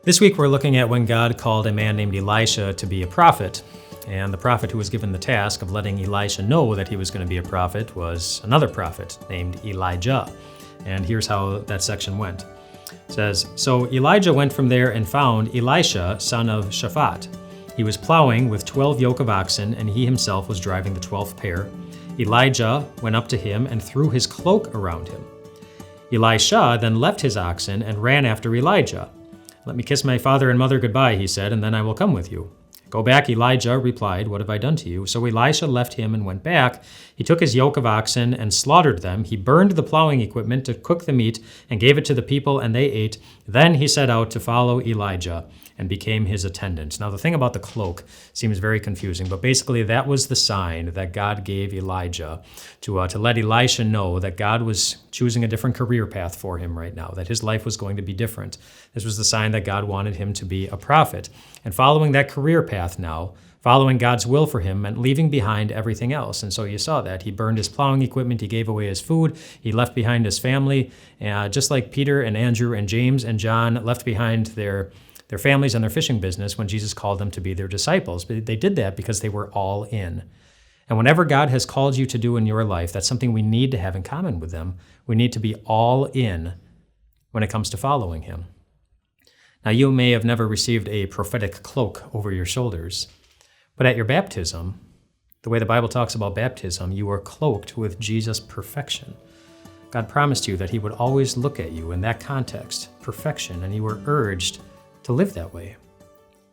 This week we're looking at when God called a man named Elisha to be a prophet. And the prophet who was given the task of letting Elisha know that he was going to be a prophet was another prophet named Elijah. And here's how that section went. It says, "So Elijah went from there and found Elisha, son of Shaphat. He was plowing with 12 yoke of oxen, and he himself was driving the 12th pair. Elijah went up to him and threw his cloak around him. Elisha then left his oxen and ran after Elijah. 'Let me kiss my father and mother goodbye,' he said, 'and then I will come with you.' 'Go back,' Elijah replied. 'What have I done to you?' So Elisha left him and went back. He took his yoke of oxen and slaughtered them. He burned the plowing equipment to cook the meat and gave it to the people, and they ate. Then he set out to follow Elijah and became his attendant." Now the thing about the cloak seems very confusing, but basically that was the sign that God gave Elijah to let Elisha know that God was choosing a different career path for him right now, that his life was going to be different. This was the sign that God wanted him to be a prophet. And following that career path now, following God's will for him, meant leaving behind everything else. And so you saw that. He burned his plowing equipment, he gave away his food, he left behind his family, just like Peter and Andrew and James and John left behind their families and their fishing business when Jesus called them to be their disciples. But they did that because they were all in. And whenever God has called you to do in your life, that's something we need to have in common with them. We need to be all in when it comes to following him. Now, you may have never received a prophetic cloak over your shoulders, but at your baptism, the way the Bible talks about baptism, you are cloaked with Jesus' perfection. God promised you that he would always look at you in that context, perfection, and you were urged to live that way,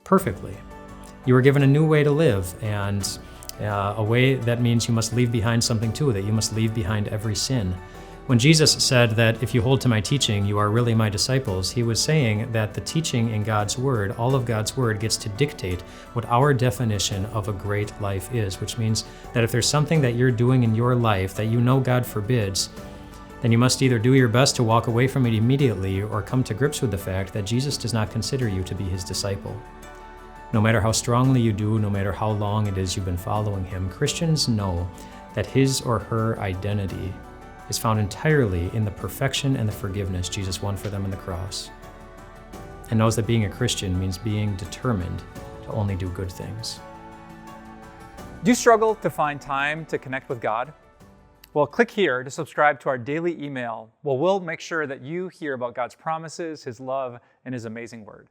perfectly. You were given a new way to live, and a way that means you must leave behind something too, that you must leave behind every sin. When Jesus said that if you hold to my teaching, you are really my disciples, he was saying that the teaching in God's word, all of God's word, gets to dictate what our definition of a great life is, which means that if there's something that you're doing in your life that you know God forbids, then you must either do your best to walk away from it immediately or come to grips with the fact that Jesus does not consider you to be his disciple. No matter how strongly you do, no matter how long it is you've been following him, Christians know that his or her identity is found entirely in the perfection and the forgiveness Jesus won for them on the cross, and knows that being a Christian means being determined to only do good things. Do you struggle to find time to connect with God? Well, click here to subscribe to our daily email. We'll make sure that you hear about God's promises, his love, and his amazing word.